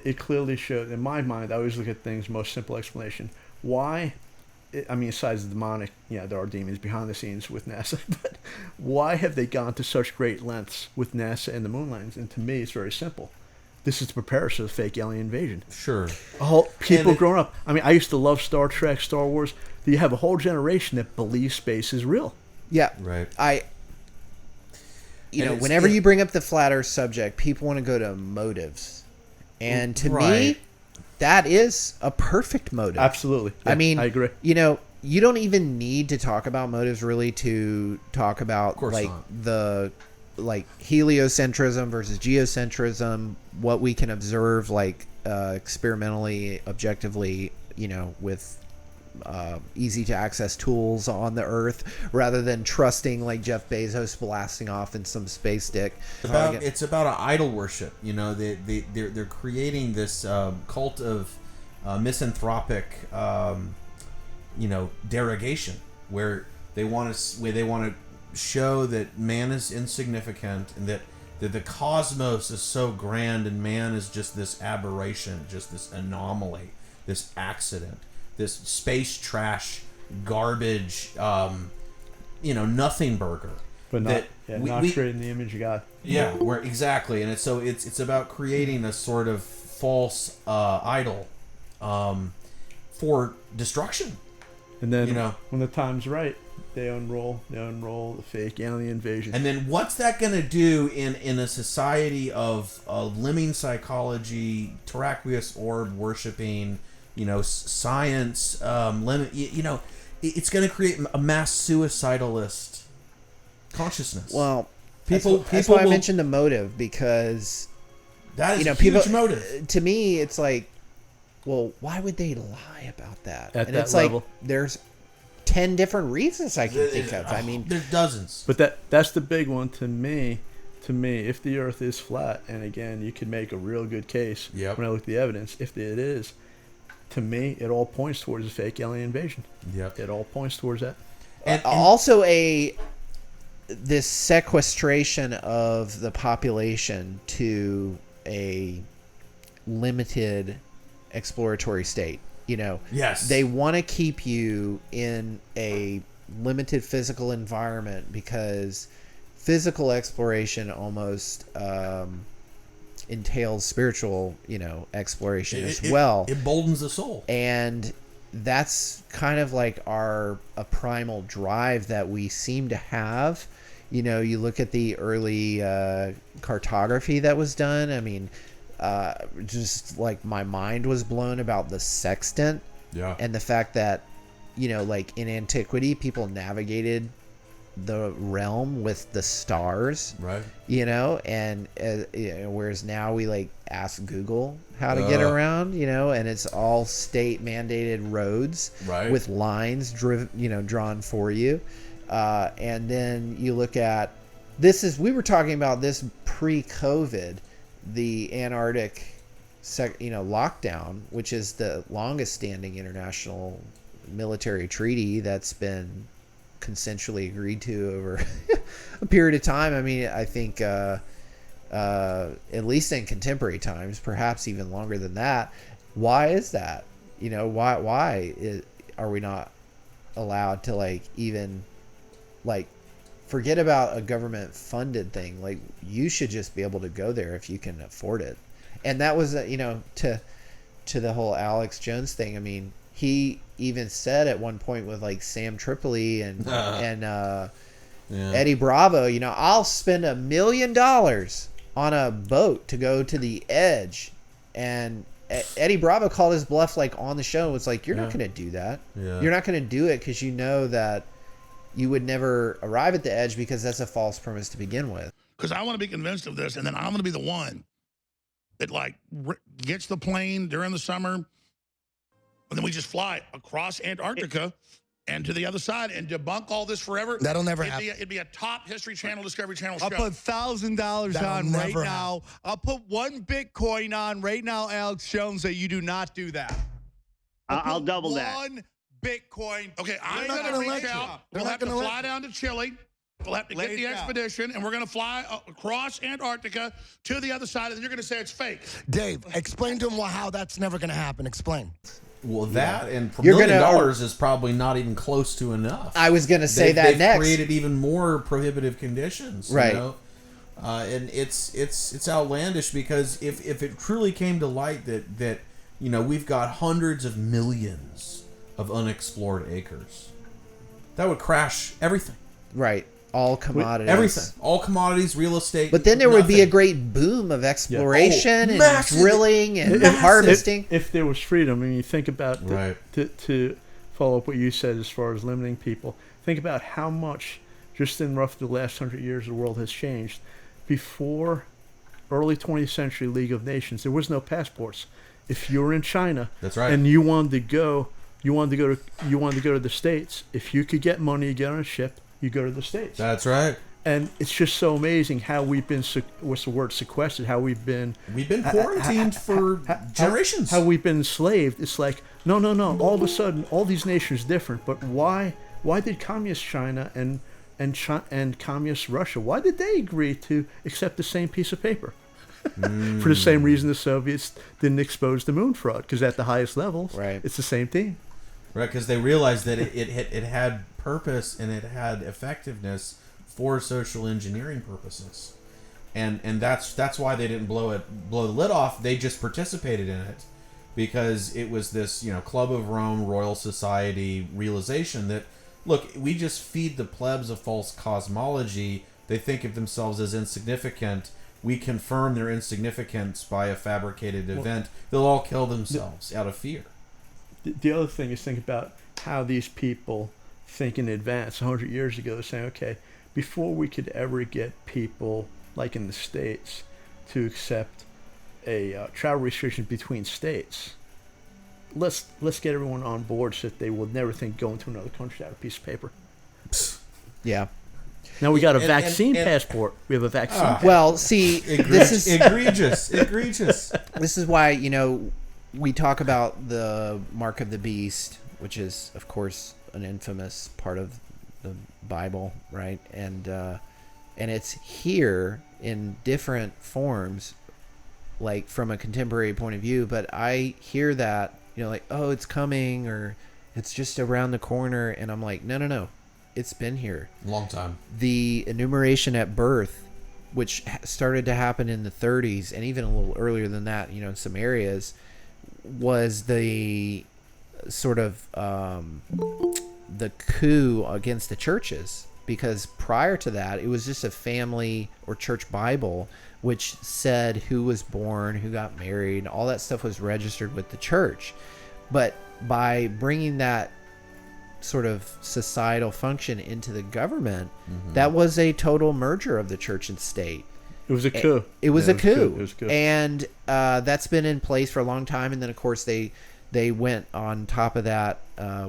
it clearly shows, in my mind, I always look at things, most simple explanation. Why, I mean, besides the demonic, there are demons behind the scenes with NASA, but why have they gone to such great lengths with NASA and the moon landings? And to me, it's very simple. This is to prepare us for the fake alien invasion. Sure. People growing up. I mean, I used to love Star Trek, Star Wars. You have a whole generation that believes space is real. Yeah. Right. Whenever you bring up the flat Earth subject, people want to go to motives. And to me, that is a perfect motive. Absolutely. Yeah, I mean, I agree. You don't even need to talk about motives really to talk about the heliocentrism versus geocentrism, what we can observe experimentally, objectively, with easy to access tools on the Earth, rather than trusting like Jeff Bezos blasting off in some space dick. It's about an idol worship. They're creating this cult of misanthropic, derogation, where they want to show that man is insignificant and that the cosmos is so grand and man is just this aberration, just this anomaly, this accident, this space trash garbage, nothing burger. But not creating the image of God. Yeah, where exactly, and it's about creating a sort of false idol for destruction. And then when the time's right, they unroll the fake alien invasion. And then what's that going to do in a society of lemming psychology, terraqueous orb worshipping, science, it's going to create a mass suicidalist consciousness. Well, that's why I mentioned the motive, because that is a huge motive. To me, it's like, well, why would they lie about that? At that level, like there's 10 different reasons I can think of. I mean, there's dozens. But that's the big one to me. If the Earth is flat, and again, you could make a real good case when I look at the evidence. If it is, to me, it all points towards a fake alien invasion. Yep. It all points towards that. And also this sequestration of the population to a limited exploratory state. Yes, they want to keep you in a limited physical environment, because physical exploration almost entails spiritual, exploration as well. It emboldens the soul, and that's kind of like a primal drive that we seem to have. You look at the early cartography that was done. I mean, just like my mind was blown about the sextant, and the fact that like in antiquity people navigated the realm with the stars, right? And whereas now we ask Google how to get around, and it's all state mandated roads, right, with lines drawn for you, and then you look at we were talking about this pre-COVID. The Antarctic, lockdown, which is the longest standing international military treaty that's been consensually agreed to over a period of time. I mean, I think at least in contemporary times, perhaps even longer than that. Why is that? Why are we not allowed to even forget about a government funded thing? You should just be able to go there if you can afford it. And that was to the whole Alex Jones thing. I mean, he even said at one point with Sam Tripoli and Eddie Bravo, I'll spend $1 million on a boat to go to the edge. And Eddie Bravo called his bluff on the show. It's you're not going to do that. You're not going to do it because that you would never arrive at the edge, because that's a false premise to begin with. Because I want to be convinced of this, and then I'm going to be the one that gets the plane during the summer, and then we just fly across Antarctica and to the other side and debunk all this forever. That'll never happen. It'd be a top History Channel, Discovery Channel show. I'll put $1,000 on right now. I'll put 1 Bitcoin on right now, Alex Jones, that you do not do that. I'll double that. 1 Bitcoin. Okay, I'm going to reach out. We'll have to fly down to Chile. We'll have to get the expedition, and we're going to fly across Antarctica to the other side, and then you're going to say it's fake. Dave, explain to him how that's never going to happen. Explain. Well, that and $1 million is probably not even close to enough. I was going to say that next. They've created even more prohibitive conditions, right? You know? And it's outlandish because if it truly came to light that you know we've got hundreds of millions of unexplored acres, that would crash everything. Right. All commodities. Everything. All commodities, real estate. But then there would be a great boom of exploration and massive. Drilling and harvesting. If there was freedom, I mean, you think about, right. to follow up what you said as far as limiting people, think about how much, just in roughly the last 100 years, the world has changed. Before early 20th century League of Nations, there was no passports. If you were in China, that's right, and you wanted to go to the States, if you could get money to get on a ship, you go to the States. That's right. And it's just so amazing how we've been, what's the word, sequestered, how we've been quarantined for generations. How we've been enslaved. It's like, no. All of a sudden, all these nations are different. But why did communist China and communist Russia, why did they agree to accept the same piece of paper? For the same reason the Soviets didn't expose the moon fraud, because at the highest levels, right, it's the same thing. Right, because they realized that it had purpose and it had effectiveness for social engineering purposes, and that's why they didn't blow the lid off. They just participated in it because it was this Club of Rome, Royal Society realization that, look, we just feed the plebs a false cosmology. They think of themselves as insignificant. We confirm their insignificance by a fabricated event. They'll all kill themselves out of fear. The other thing is, think about how these people think in advance. 100 years ago, saying, okay, before we could ever get people, like in the States, to accept a travel restriction between states, let's get everyone on board so that they will never think going to another country without a piece of paper. Yeah. Now we got a vaccine passport. We have a vaccine passport. Well, see, this is egregious. This is why, we talk about the mark of the beast, which is, of course, an infamous part of the Bible, right? And it's here in different forms, like from a contemporary point of view. But I hear that, like, oh, it's coming, or it's just around the corner, and I'm like, no, it's been here long time. The enumeration at birth, which started to happen in the 30s, and even a little earlier than that, in some areas, was the sort of the coup against the churches, because prior to that it was just a family or church Bible which said who was born, who got married, all that stuff was registered with the church. But by bringing that sort of societal function into the government, that was a total merger of the church and state. It was a coup. It was a coup. It was a coup. And that's been in place for a long time. And then, of course, they went on top of that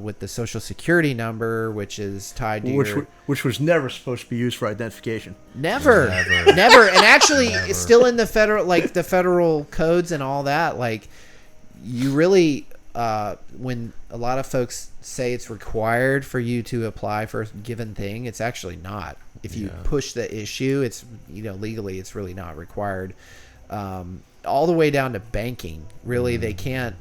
with the Social Security number, which is tied to which was never supposed to be used for identification. Never. And actually, it's still in the federal codes and all that. Like, you really, when a lot of folks say it's required for you to apply for a given thing, it's actually not. If you push the issue, it's, legally it's really not required. All the way down to banking. Really, they can't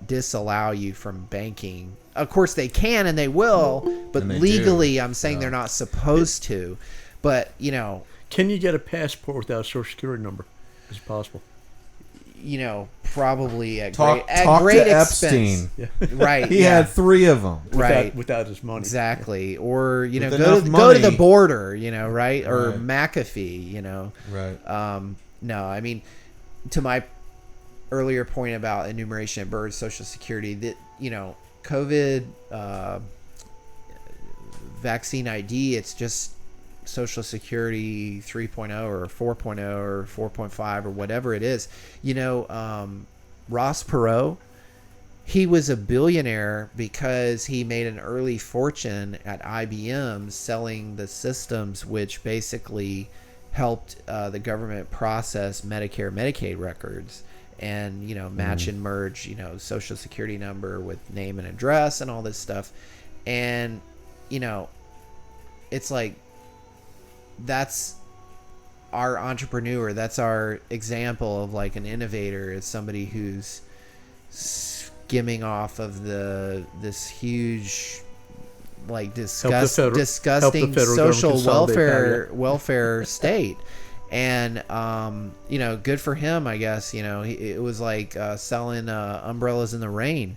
disallow you from banking. Of course they can and they will, but legally I'm saying they're not supposed to. But, Can you get a passport without a social security number? Is it possible? Probably at talk great to expense. Epstein. Right. He had 3 of them. Without his money. Exactly. Or, go to the border, right? Or McAfee, Right. No, I mean, to my earlier point about enumeration at birth, Social Security, that, COVID vaccine ID, it's just Social Security 3.0 or 4.0 or 4.5 or whatever it is. Ross Perot, he was a billionaire because he made an early fortune at IBM selling the systems which basically helped the government process Medicare, Medicaid records and, match and merge, Social Security number with name and address and all this stuff. And, it's like that's our entrepreneur. That's our example of like an innovator. It's somebody who's skimming off of this huge, like disgusting social welfare state. And you know, good for him, I guess. You know, it was like selling umbrellas in the rain.